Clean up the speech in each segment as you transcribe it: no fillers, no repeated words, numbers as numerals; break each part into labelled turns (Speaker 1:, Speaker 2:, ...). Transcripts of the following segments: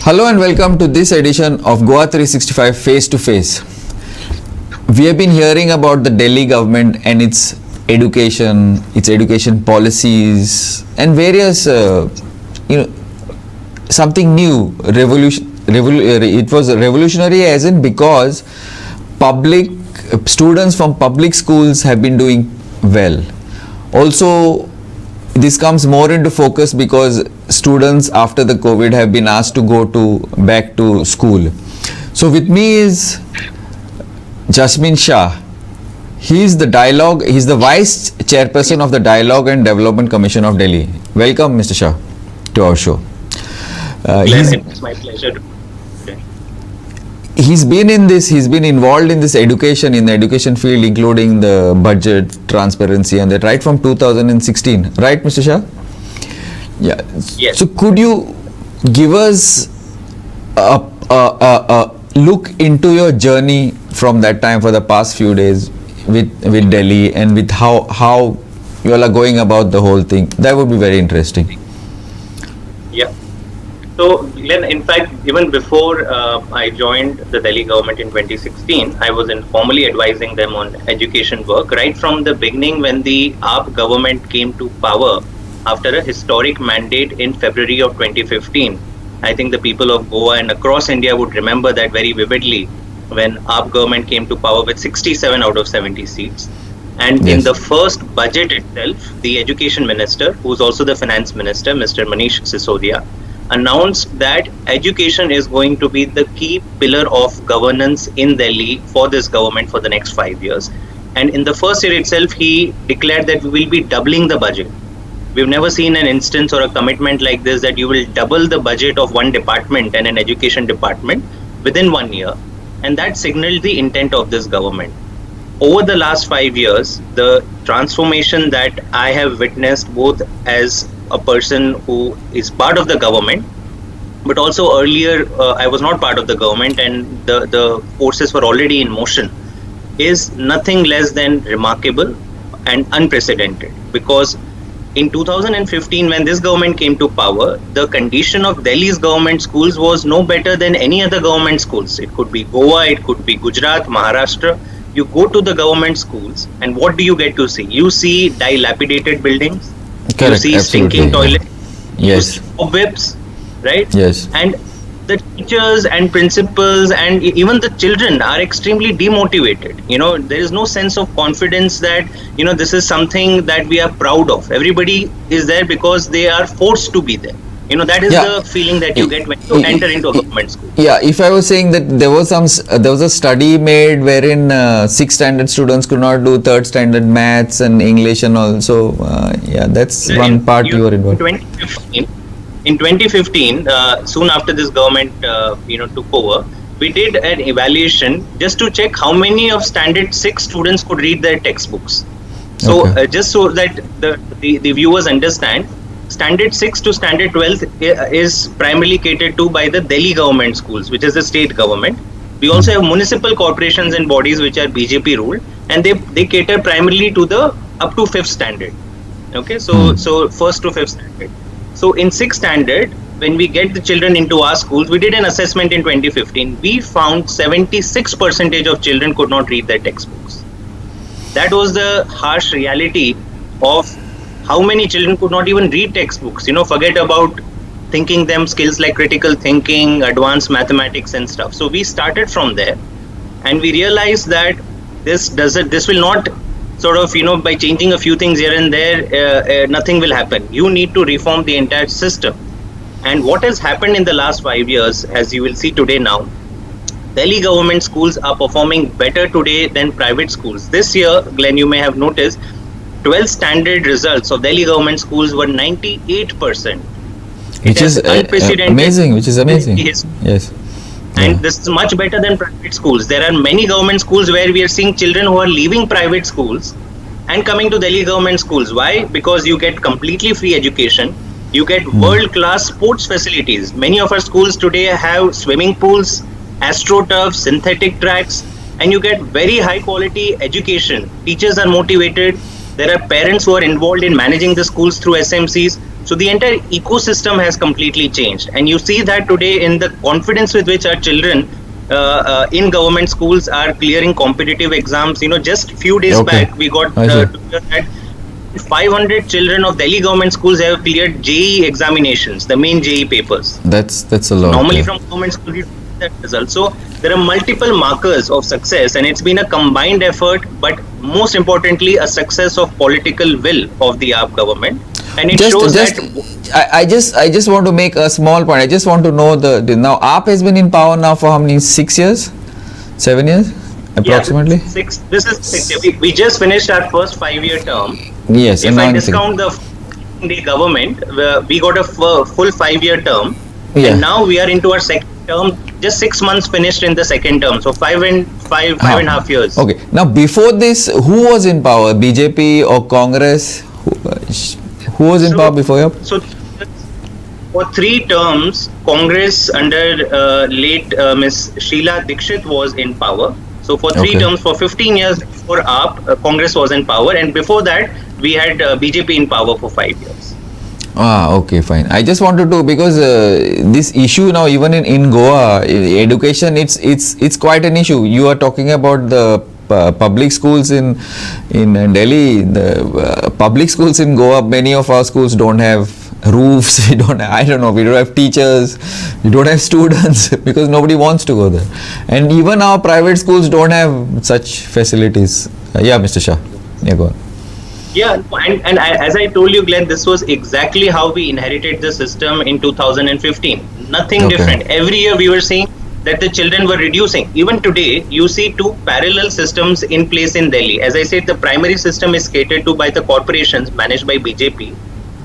Speaker 1: Hello and welcome to this edition of Goa 365 Face to Face. We have been hearing about the Delhi government and its education policies, and various, something new. It was revolutionary, as in because public students from public schools have been doing well. Also, this comes more into focus because students after the COVID have been asked to go back to school. So with me is Jasmine Shah. He's the vice chairperson of the Dialogue and Development Commission of Delhi. Welcome, Mr. Shah, to our show.
Speaker 2: It's my pleasure to
Speaker 1: He's been involved in this education, in the education field, including the budget, transparency, and that right from 2016. Right, Mr. Shah? Yeah.
Speaker 2: Yes.
Speaker 1: So could you give us a look into your journey from that time for the past few days with Delhi, and with how you all are going about the whole thing? That would be very interesting.
Speaker 2: Yeah. So, Glenn, in fact, even before I joined the Delhi government in 2016, I was informally advising them on education work right from the beginning when the AAP government came to power after a historic mandate in February of 2015. I think the people of Goa and across India would remember that very vividly when AAP government came to power with 67 out of 70 seats. And
Speaker 1: Yes.
Speaker 2: in the first budget itself, the education minister, who's also the finance minister, Mr. Manish Sisodia, announced that education is going to be the key pillar of governance in Delhi for this government for the next 5 years. And in the first year itself, he declared that we will be doubling the budget. We've never seen an instance or a commitment like this, that you will double the budget of one department and an education department within 1 year. And that signaled the intent of this government. Over the last 5 years, the transformation that I have witnessed, both as a person who is part of the government, but also earlier I was not part of the government and the forces were already in motion, is nothing less than remarkable and unprecedented. Because in 2015, when this government came to power, the condition of Delhi's government schools was no better than any other government schools. It could be Goa, it could be Gujarat, Maharashtra. You go to the government schools and what do you get to see? You see dilapidated buildings.
Speaker 1: Correct,
Speaker 2: You see
Speaker 1: absolutely,
Speaker 2: stinking
Speaker 1: yeah.
Speaker 2: toilets,
Speaker 1: Yes.
Speaker 2: you see cobwebs, right?
Speaker 1: Yes.
Speaker 2: And the teachers and principals and even the children are extremely demotivated. There is no sense of confidence that, this is something that we are proud of. Everybody is there because they are forced to be there. That is
Speaker 1: Yeah.
Speaker 2: the feeling that you get when you enter into a government school.
Speaker 1: Yeah, if I was saying that there was a study made wherein 6th standard students could not do 3rd standard maths and English and all. So that's one part you were involved.
Speaker 2: In 2015, soon after this government took over, we did an evaluation just to check how many of standard 6 students could read their textbooks. So
Speaker 1: Okay.
Speaker 2: just so that the viewers understand, standard 6 to standard 12 is primarily catered to by the Delhi government schools, which is the state government. We also have municipal corporations and bodies which are BJP ruled, and they cater primarily to the up to 5th standard. Okay, so first to 5th standard. So in 6th standard, when we get the children into our schools, we did an assessment in 2015. We found 76% of children could not read their textbooks. That was the harsh reality of how many children could not even read textbooks. Forget about thinking them skills like critical thinking, advanced mathematics and stuff. So we started from there, and we realized that this will not sort of, by changing a few things here and there, nothing will happen. You need to reform the entire system. And what has happened in the last 5 years, as you will see today now, Delhi government schools are performing better today than private schools. This year, Glenn, you may have noticed, 12th standard results of Delhi government schools were 98%.
Speaker 1: Which is amazing.
Speaker 2: Yes.
Speaker 1: Yes.
Speaker 2: And this is much better than private schools. There are many government schools where we are seeing children who are leaving private schools and coming to Delhi government schools. Why? Because you get completely free education. You get world-class sports facilities. Many of our schools today have swimming pools, astroturf, synthetic tracks, and you get very high-quality education. Teachers are motivated. There are parents who are involved in managing the schools through SMCs. So the entire ecosystem has completely changed, and you see that today in the confidence with which our children in government schools are clearing competitive exams. Just few days
Speaker 1: Okay.
Speaker 2: back we got
Speaker 1: I see.
Speaker 2: to hear that 500 children of Delhi government schools have cleared JEE examinations, the main JEE papers.
Speaker 1: That's a lot.
Speaker 2: Normally
Speaker 1: yeah.
Speaker 2: from government schools, you see that result. So there are multiple markers of success, and it's been a combined effort, but most importantly, a success of political will of the AAP government. And it shows that
Speaker 1: I just want to make a small point. I just want to know the now AAP has been in power now for how many, 6 years, 7 years approximately?
Speaker 2: Yeah, six. This is 6 years. We just finished our first 5-year term.
Speaker 1: Yes.
Speaker 2: If
Speaker 1: and now
Speaker 2: I
Speaker 1: in
Speaker 2: discount the government, we got a full 5-year term,
Speaker 1: Yeah.
Speaker 2: and now we are into our second term. Just 6 months finished in the second term, so five and a half years.
Speaker 1: Okay. Now before this, who was in power? BJP or Congress? Who was in
Speaker 2: So-
Speaker 1: power before you?
Speaker 2: So for 3 terms, Congress under late Miss Sheila Dikshit was in power. So for 3
Speaker 1: Okay.
Speaker 2: terms, for 15 years before AAP, Congress was in power, and before that we had BJP in power for 5 years.
Speaker 1: Okay, fine. I just wanted to, because this issue now, even in Goa, education, it's quite an issue. You are talking about the public schools in Delhi. The public schools in Goa, many of our schools don't have roofs. We don't. I don't know. We don't have teachers. We don't have students because nobody wants to go there. And even our private schools don't have such facilities. Yeah, Mr. Shah. Yeah, go on.
Speaker 2: Yeah, and as I told you, Glenn, this was exactly how we inherited the system in 2015. Nothing
Speaker 1: Okay.
Speaker 2: different. Every year we were seeing that the children were reducing. Even today, you see 2 parallel systems in place in Delhi. As I said, the primary system is catered to by the corporations managed by BJP.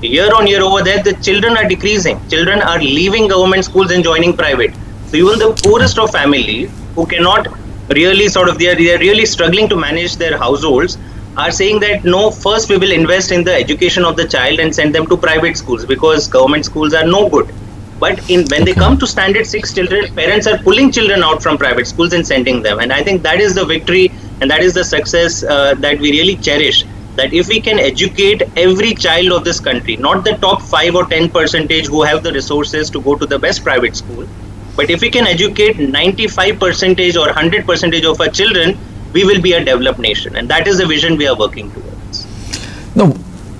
Speaker 2: Year on year over there, the children are decreasing. Children are leaving government schools and joining private. So even the poorest of families who cannot really they are really struggling to manage their households are saying that no, first we will invest in the education of the child and send them to private schools because government schools are no good. But when they come to standard 6 children, parents are pulling children out from private schools and sending them. And I think that is the victory and that is the success that we really cherish. That if we can educate every child of this country, not the top 5 or 10% who have the resources to go to the best private school, but if we can educate 95% or 100% of our children, we will be a developed nation, and that is the vision we are working towards.
Speaker 1: Now,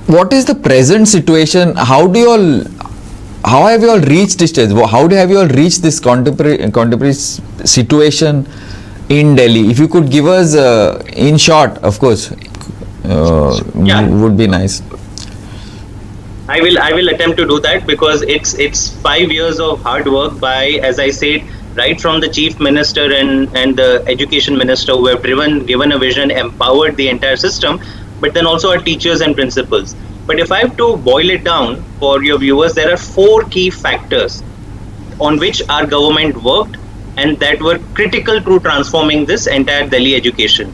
Speaker 1: what is the present situation? How have you all reached this stage? Have you all reached this contemporary situation in Delhi? If you could give us, in short, of course,
Speaker 2: Yeah.
Speaker 1: would be nice.
Speaker 2: I will attempt to do that because it's 5 years of hard work by, as I said, right from the chief minister and the education minister who have given a vision, empowered the entire system, but then also our teachers and principals. But if I have to boil it down for your viewers, there are 4 key factors on which our government worked and that were critical to transforming this entire Delhi education.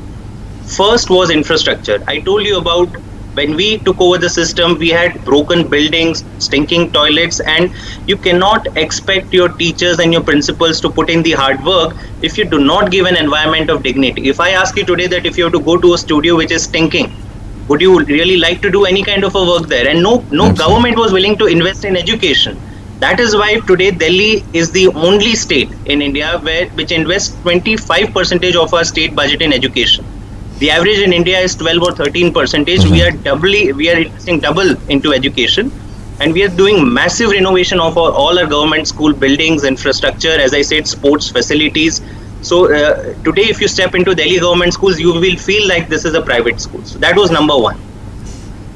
Speaker 2: First was infrastructure. I told you about when we took over the system, we had broken buildings, stinking toilets, and you cannot expect your teachers and your principals to put in the hard work if you do not give an environment of dignity. If I ask you today that if you have to go to a studio which is stinking, would you really like to do any kind of a work there? And no government was willing to invest in education. That is why today Delhi is the only state in India which invests 25% of our state budget in education. The average in India is 12 or 13%. We are investing double into education, and we are doing massive renovation of all our government school buildings, infrastructure, as I said, sports facilities. So today, if you step into Delhi government schools, you will feel like this is a private school. So that was number 1.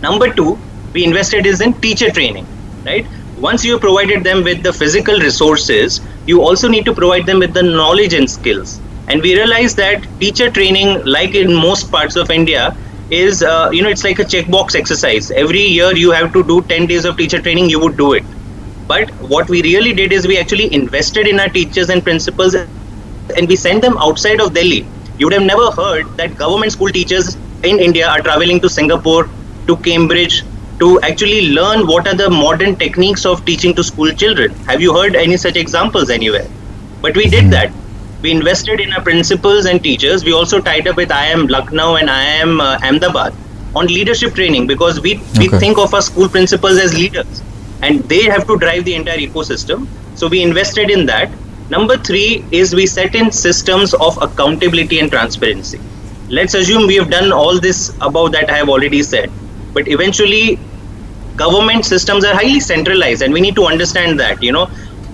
Speaker 2: Number 2, we invested is in teacher training, right? Once you have provided them with the physical resources, you also need to provide them with the knowledge and skills. And we realized that teacher training, like in most parts of India, is, it's like a checkbox exercise. Every year you have to do 10 days of teacher training, you would do it. But what we really did is we actually invested in our teachers and principals and we sent them outside of Delhi. You would have never heard that government school teachers in India are traveling to Singapore, to Cambridge, to actually learn what are the modern techniques of teaching to school children. Have you heard any such examples anywhere? But we did that. We invested in our principals and teachers. We also tied up with IIM Lucknow and IIM Ahmedabad on leadership training because we think of our school principals as leaders. and they have to drive the entire ecosystem. So we invested in that. Number 3 is we set in systems of accountability and transparency. Let's assume we have done all this above that I have already said, but eventually government systems are highly centralized, and we need to understand that,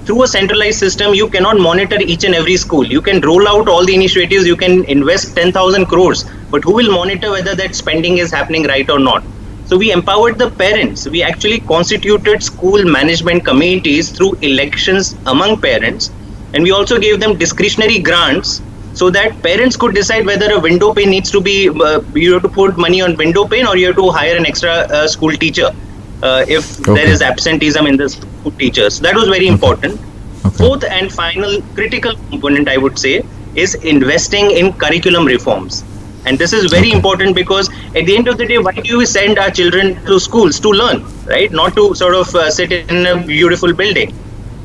Speaker 2: through a centralized system, you cannot monitor each and every school. You can roll out all the initiatives, you can invest 10,000 crores, but who will monitor whether that spending is happening right or not? So we empowered the parents. We actually constituted school management committees through elections among parents, and we also gave them discretionary grants so that parents could decide whether a window pane needs to be, you have to put money on window pane, or you have to hire an extra school teacher if there is absenteeism in the school teachers. That was very important. Fourth and final critical component, I would say, is investing in curriculum reforms. And this is very important, because at the end of the day, why do we send our children to schools? To learn, right? Not to sort of sit in a beautiful building.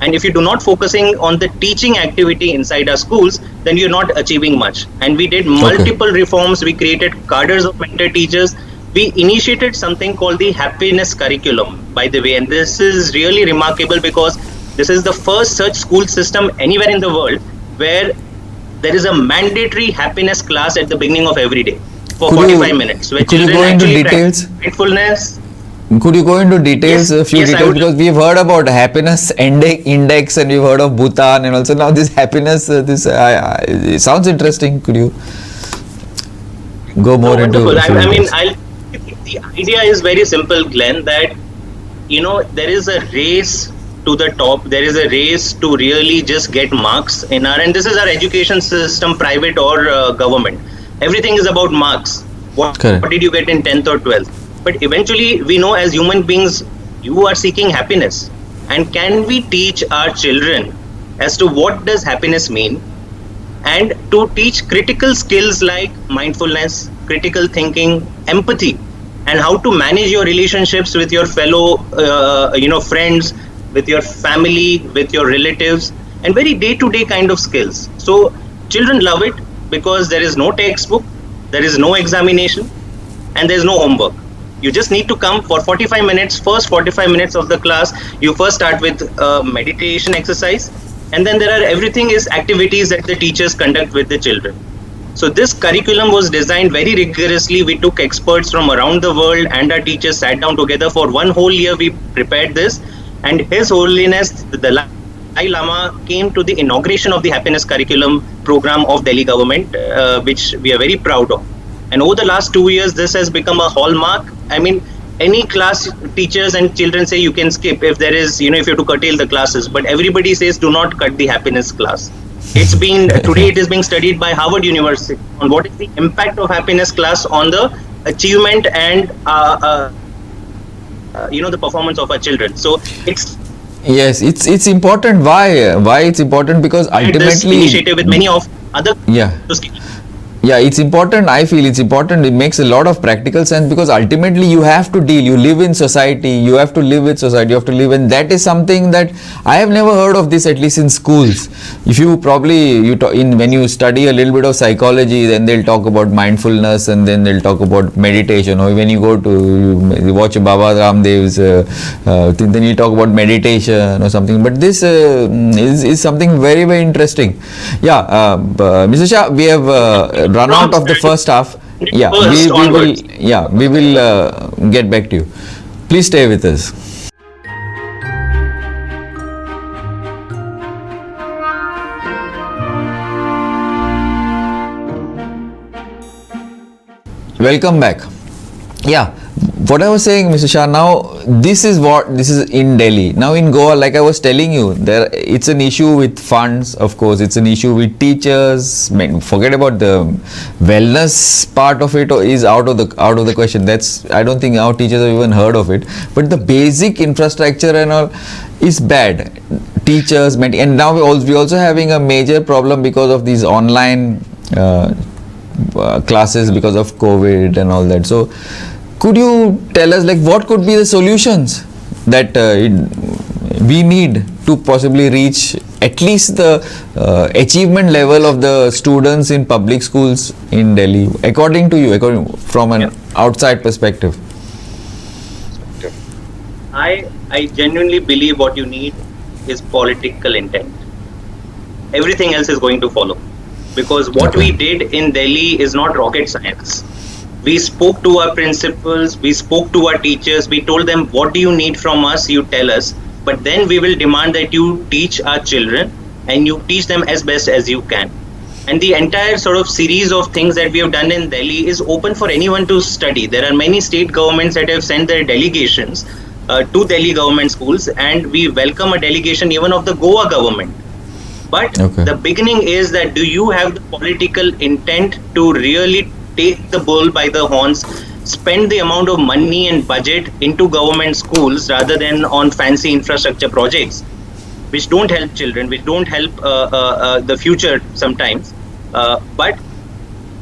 Speaker 2: And if you do not focusing on the teaching activity inside our schools, then you're not achieving much. And we did multiple reforms. We created cadres of mentor teachers. We initiated something called the happiness curriculum, by the way. And this is really remarkable, because this is the first such school system anywhere in the world where there is a mandatory happiness class at the beginning of every day for 45 minutes. Where
Speaker 1: could you go into details?
Speaker 2: Mindfulness.
Speaker 1: Could you go into details, a few details, because we've heard about happiness index, and we've heard of Bhutan, and also now this happiness, it sounds interesting. Could you go more into
Speaker 2: the idea is very simple, Glenn, that, there is a race to the top. There is a race to really just get marks and this is our education system, private or government. Everything is about marks. What did you get in 10th or 12th? But eventually, we know as human beings, you are seeking happiness. And can we teach our children as to what does happiness mean, and to teach critical skills like mindfulness, critical thinking, empathy, and how to manage your relationships with your fellow, friends, with your family, with your relatives, and very day-to-day kind of skills. So children love it, because there is no textbook, there is no examination, and there is no homework. You just need to come for 45 minutes. First 45 minutes of the class, you first start with meditation exercise, and then everything is activities that the teachers conduct with the children. So this curriculum was designed very rigorously. We took experts from around the world, and our teachers sat down together for 1 whole year. We prepared this, and His Holiness the Dalai Lama came to the inauguration of the happiness curriculum program of Delhi government, which we are very proud of. And over the last 2 years, this has become a hallmark. Any class teachers and children say you can skip if there is, if you have to curtail the classes, but everybody says do not cut the happiness class. Today it is being studied by Harvard University on what is the impact of happiness class on the achievement and the performance of our children. So
Speaker 1: it's important. Why it's important? Because ultimately
Speaker 2: this initiative with many of other
Speaker 1: it's important. I feel it's important. It makes a lot of practical sense, because ultimately you have to deal. You live in society. You have to live with society. You have to live, and that is something that I have never heard of this, at least in schools. If you when you study a little bit of psychology, then they'll talk about mindfulness, and then they'll talk about meditation. Or when you go to you watch Baba Ramdev's, then you talk about meditation or something. But this is something very, very interesting. Mr. Shah, we have run out of the first half. We will get back to you. Please stay with us. Welcome back. What I was saying, Mr. Shah, now this is in Delhi. Now in Goa, like I was telling you, it's an issue with funds, of course. It's an issue with teachers. Forget about the wellness part of it, is out of the question. I don't think our teachers have even heard of it. But the basic infrastructure and all is bad. Teachers, and now we're also having a major problem because of these online classes because of COVID and all that. So could you tell us, what could be the solutions that we need to possibly reach at least the achievement level of the students in public schools in Delhi, according to you, from an outside perspective?
Speaker 2: I genuinely believe what you need is political intent. Everything else is going to follow. Because what we did in Delhi is not rocket science. We spoke to our principals, we spoke to our teachers, we told them, what do you need from us? You tell us. But then we will demand that you teach our children and you teach them as best as you can. And the entire sort of series of things that we have done in Delhi is open for anyone to study. There are many state governments that have sent their delegations to Delhi government schools, and we welcome a delegation even of the Goa government. But the beginning is that do you have the political intent to really take the bull by the horns, spend the amount of money and budget into government schools rather than on fancy infrastructure projects, which don't help children, which don't help the future sometimes. But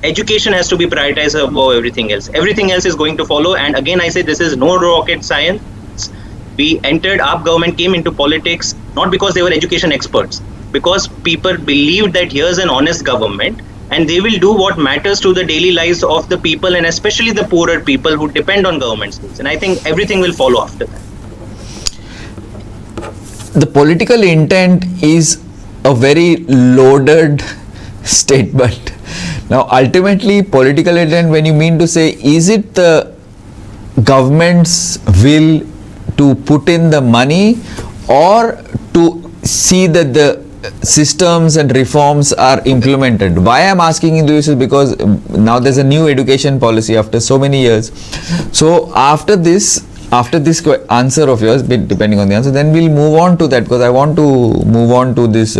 Speaker 2: education has to be prioritized above everything else. Everything else is going to follow. And again, I say this is no rocket science. We entered, our government came into politics not because they were education experts, because people believed that here's an honest government and they will do what matters to the daily lives of the people, and especially the poorer people who depend on government schools. And I think everything will follow after that.
Speaker 1: The political intent is a very loaded statement. Now, ultimately, political intent, when you mean to say, is it the government's will to put in the money or to see that the systems and reforms are implemented? Why I'm asking you this is because now there's a new education policy after so many years. So after this answer of yours, depending on the answer, then we'll move on to that, because I want to move on to this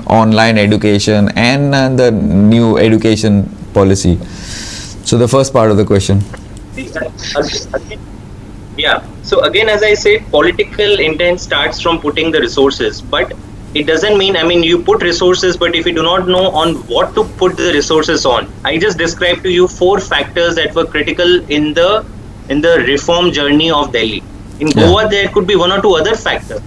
Speaker 1: online education and the new education policy. So the first part of the question.
Speaker 2: Yeah. So again, as I said, political intent starts from putting the resources, but it doesn't mean, you put resources, but if you do not know on what to put the resources on. I just described to you 4 factors that were critical in the reform journey of Delhi. In Goa, there could be 1 or 2 other factors.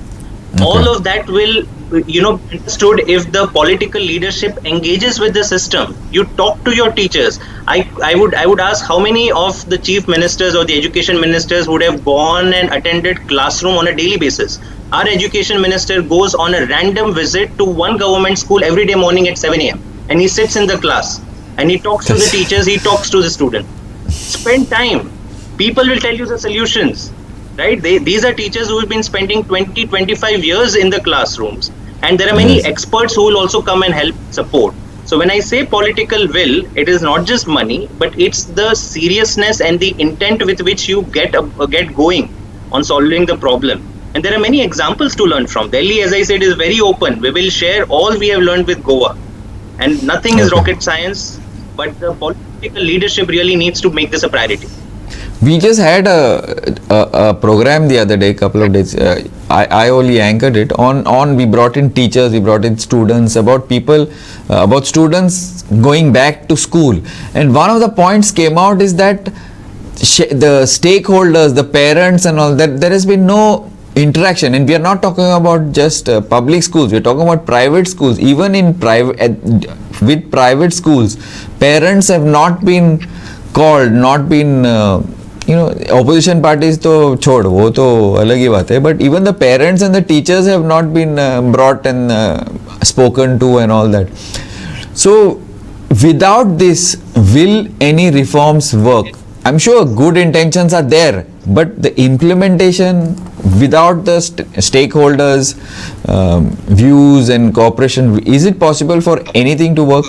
Speaker 2: Okay. All of that will, be understood if the political leadership engages with the system. You talk to your teachers. I would ask how many of the chief ministers or the education ministers would have gone and attended classroom on a daily basis. Our education minister goes on a random visit to one government school every day morning at 7 a.m. and he sits in the class and he talks to the teachers, he talks to the student. Spend time. People will tell you the solutions, right? These are teachers who have been spending 20-25 years in the classrooms, and there are many experts who will also come and help support. So when I say political will, it is not just money, but it's the seriousness and the intent with which you get going on solving the problem. And there are many examples to learn from. Delhi, as I said, is very open. We will share all we have learned with Goa, and nothing is rocket science, but the political leadership really needs to make this a priority.
Speaker 1: We just had a program the other day, couple of days. I only anchored it on. We brought in teachers, we brought in students, about students going back to school. And one of the points came out is that the stakeholders, the parents, and all that, there has been no interaction. And we are not talking about just public schools. We are talking about private schools. Even in with private schools, parents have not been called, not been. Opposition parties to chhod, wo to alag hi baat hai, but even the parents and the teachers have not been brought and spoken to and all that. So without this, will any reforms work? I'm sure good intentions are there, but the implementation without the stakeholders' views and cooperation, is it possible for anything to work?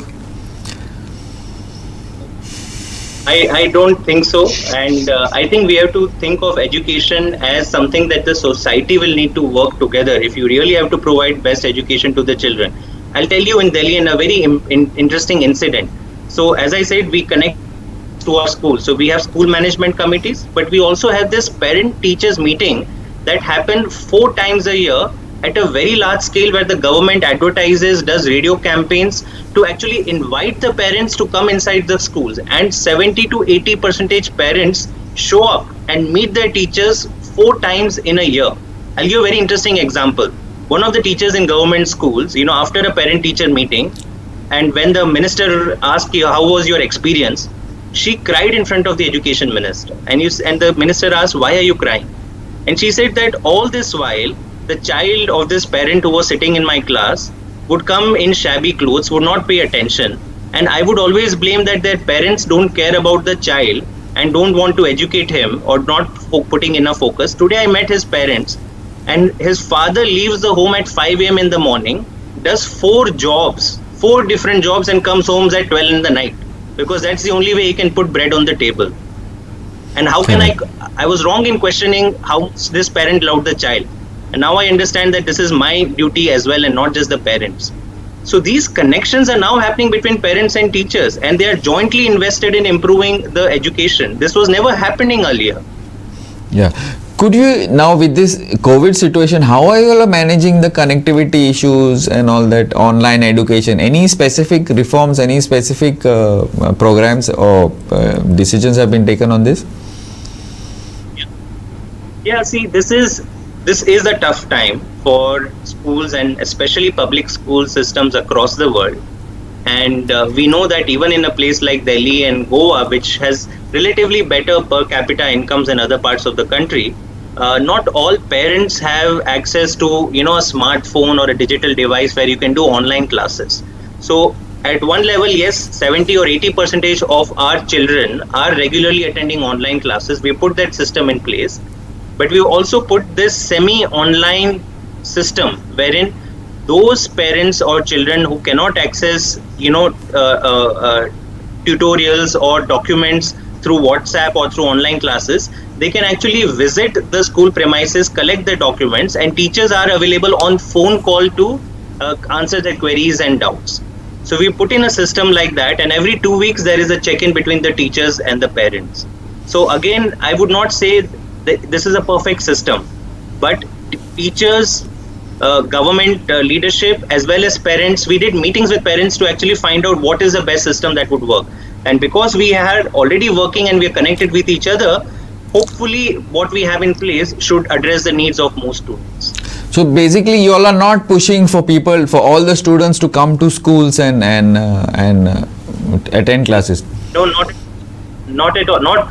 Speaker 2: I don't think so, and I think we have to think of education as something that the society will need to work together if you really have to provide best education to the children. I'll tell you in Delhi in a very interesting incident. So as I said, we connect to our school. So we have school management committees, but we also have this parent-teachers meeting that happen 4 times a year at a very large scale, where the government advertises, does radio campaigns to actually invite the parents to come inside the schools, and 70 to 80% parents show up and meet their teachers 4 times in a year. I'll give a very interesting example. One of the teachers in government schools, after a parent-teacher meeting, and when the minister asked you, how was your experience, she cried in front of the education minister, and the minister asked, why are you crying? And she said that all this while, the child of this parent who was sitting in my class would come in shabby clothes, would not pay attention. And I would always blame that their parents don't care about the child and don't want to educate him or not putting enough focus. Today I met his parents, and his father leaves the home at 5 a.m. in the morning, does 4 different jobs, and comes home at 12 in the night, because that's the only way he can put bread on the table. And how can I was wrong in questioning how this parent loved the child. And now I understand that this is my duty as well, and not just the parents. So these connections are now happening between parents and teachers, and they are jointly invested in improving the education. This was never happening earlier.
Speaker 1: Yeah. Could you now, with this COVID situation, how are you all managing the connectivity issues and all that online education? Any specific reforms, any specific programs or decisions have been taken on this?
Speaker 2: Yeah, see, this is a tough time for schools, and especially public school systems across the world. And we know that even in a place like Delhi and Goa, which has relatively better per capita incomes than other parts of the country, not all parents have access to a smartphone or a digital device where you can do online classes. So at one level, yes, 70 or 80% of our children are regularly attending online classes. We put that system in place, but we also put this semi-online system wherein those parents or children who cannot access tutorials or documents through WhatsApp or through online classes, they can actually visit the school premises, collect the documents, and teachers are available on phone call to answer their queries and doubts. So we put in a system like that, and every 2 weeks there is a check-in between the teachers and the parents. So again, I would not say that this is a perfect system, but teachers, government leadership, as well as parents, we did meetings with parents to actually find out what is the best system that would work. And because we are already working and we are connected with each other, hopefully what we have in place should address the needs of most students.
Speaker 1: So basically, you all are not pushing for people, for all the students to come to schools and attend classes.
Speaker 2: No, not at all.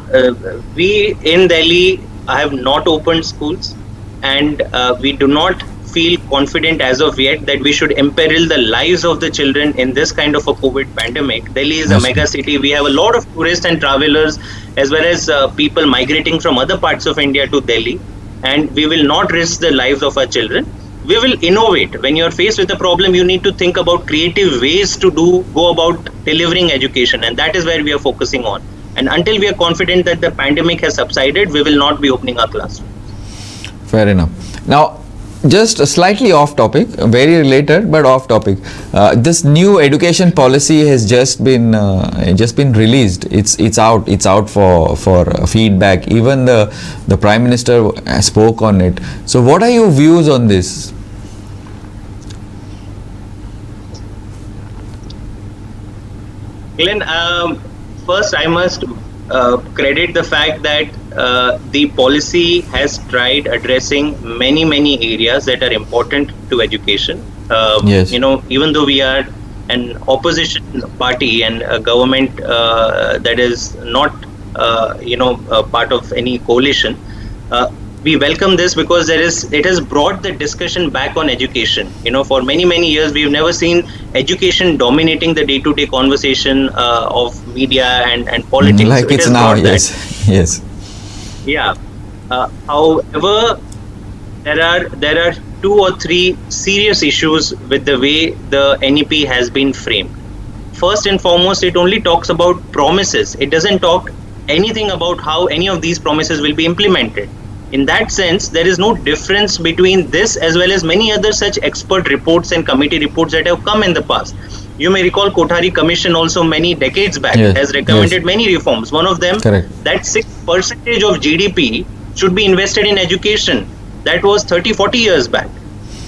Speaker 2: We in Delhi have not opened schools, and we do not feel confident as of yet that we should imperil the lives of the children in this kind of a COVID pandemic. Delhi is a mega city. We have a lot of tourists and travelers, as well as people migrating from other parts of India to Delhi, and we will not risk the lives of our children. We will innovate. When you are faced with a problem, you need to think about creative ways to go about delivering education, and that is where we are focusing on. And until we are confident that the pandemic has subsided, we will not be opening our classrooms.
Speaker 1: Fair enough. Now, just slightly off topic, very related but off topic. This new education policy has just been released. It's out for feedback. Even the Prime Minister spoke on it. So, what are your views on this?
Speaker 2: Glenn, first I must credit the fact that the policy has tried addressing many areas that are important to education.
Speaker 1: Yes.
Speaker 2: Even though we are an opposition party and a government that is not part of any coalition, we welcome this because it has brought the discussion back on education. For many years we've never seen education dominating the day-to-day conversation of media and politics.
Speaker 1: Like
Speaker 2: so
Speaker 1: it's now, yes.
Speaker 2: Yeah. However, there are 2 or 3 serious issues with the way the NEP has been framed. First and foremost, it only talks about promises. It doesn't talk anything about how any of these promises will be implemented. In that sense, there is no difference between this as well as many other such expert reports and committee reports that have come in the past. You may recall Kothari Commission also many decades back has recommended many reforms. One of them, that 6% of GDP should be invested in education. That was 30-40 years back.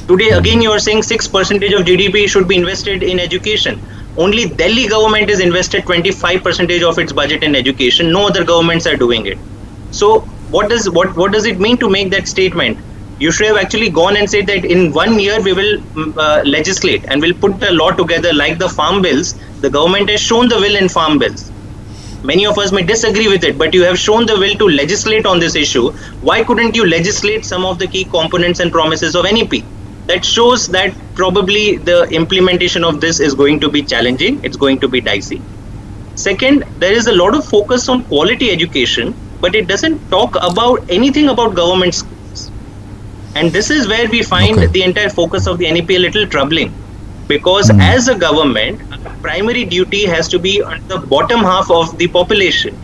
Speaker 2: Today again you are saying 6% of GDP should be invested in education. Only Delhi government is invested 25% of its budget in education. No other governments are doing it. So what does it mean to make that statement? You should have actually gone and said that in 1 year we will legislate and we'll put the law together like the farm bills. The government has shown the will in farm bills. Many of us may disagree with it, but you have shown the will to legislate on this issue. Why couldn't you legislate some of the key components and promises of NEP? That shows that probably the implementation of this is going to be challenging. It's going to be dicey. Second, there is a lot of focus on quality education, but it doesn't talk about anything about government schools. And this is where we find the entire focus of the NEP a little troubling. Because as a government, primary duty has to be on the bottom half of the population.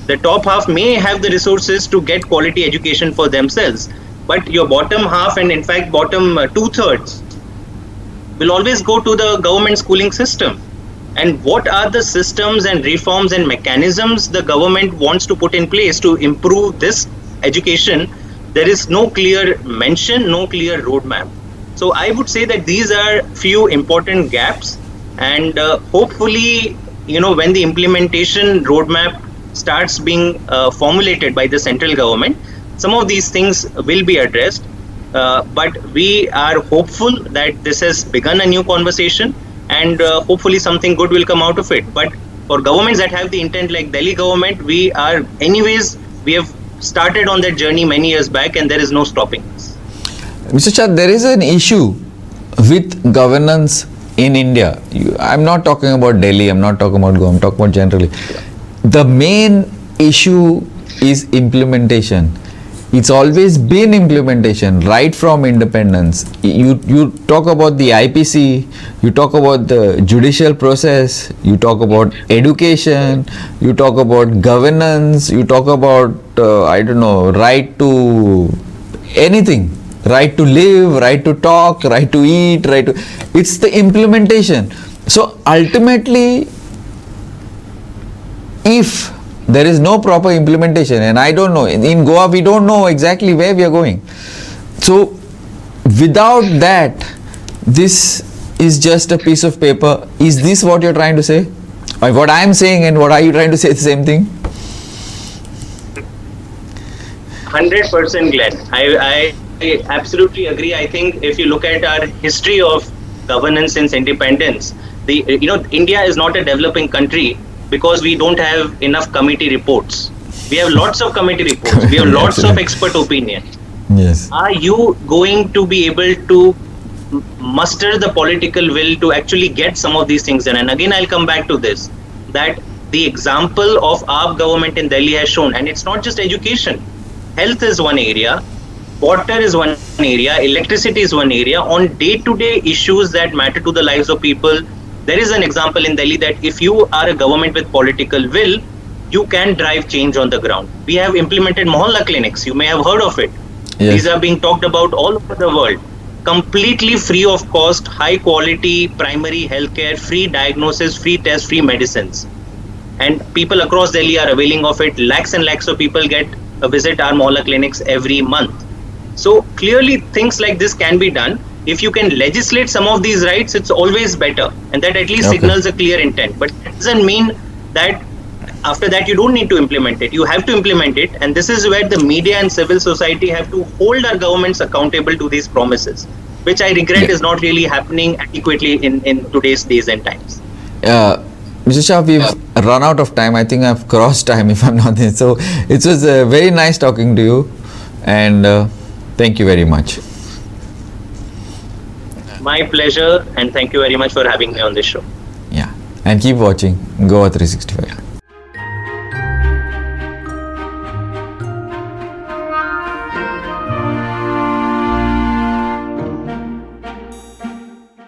Speaker 2: The top half may have the resources to get quality education for themselves, but your bottom half, and in fact bottom 2/3, will always go to the government schooling system. And what are the systems and reforms and mechanisms the government wants to put in place to improve this education? There is no clear mention, no clear roadmap. So I would say that these are few important gaps, and hopefully, when the implementation roadmap starts being formulated by the central government, some of these things will be addressed. But we are hopeful that this has begun a new conversation, and hopefully something good will come out of it. But for governments that have the intent, like Delhi government, we have started on that journey many years back, and there is no stopping us.
Speaker 1: Mr. Shah, there is an issue with governance in India. I'm not talking about Delhi, I'm not talking about Goa, I'm talking about generally. The main issue is implementation. It's always been implementation right from independence. You talk about the IPC, you talk about the judicial process, you talk about education, you talk about governance, you talk about, right to anything. Right to live, right to talk, right to eat, it's the implementation. So ultimately, if there is no proper implementation, and I don't know, in Goa we don't know exactly where we are going. So without that, this is just a piece of paper. Is this what you're trying to say? Or what I'm saying, and what are you trying to say, the same thing?
Speaker 2: 100% Glenn. I absolutely agree. I think if you look at our history of governance since independence, India is not a developing country because we don't have enough committee reports. We have lots of committee reports. We have lots of expert opinion.
Speaker 1: Yes.
Speaker 2: Are you going to be able to muster the political will to actually get some of these things done? And again, I'll come back to this, that the example of our government in Delhi has shown, and it's not just education. Health is one area. Water is one area, electricity is one area. On day-to-day issues that matter to the lives of people, there is an example in Delhi that if you are a government with political will, you can drive change on the ground. We have implemented Mohalla clinics. You may have heard of it.
Speaker 1: Yes.
Speaker 2: These are being talked about all over the world. Completely free of cost, high quality primary healthcare, free diagnosis, free tests, free medicines. And people across Delhi are availing of it. Lakhs and lakhs of people visit our Mohalla clinics every month. So clearly things like this can be done. If you can legislate some of these rights, it's always better, and that at least signals a clear intent. But it doesn't mean that after that you don't need to implement it. You have to implement it, and this is where the media and civil society have to hold our governments accountable to these promises, which I regret is not really happening adequately in today's days and times.
Speaker 1: Mr. Shah, we've run out of time. I think I've crossed time, if I'm not there. So it was very nice talking to you, and thank you very much.
Speaker 2: My pleasure, and thank you very much for having me on this show.
Speaker 1: Yeah, and keep watching Goa 365.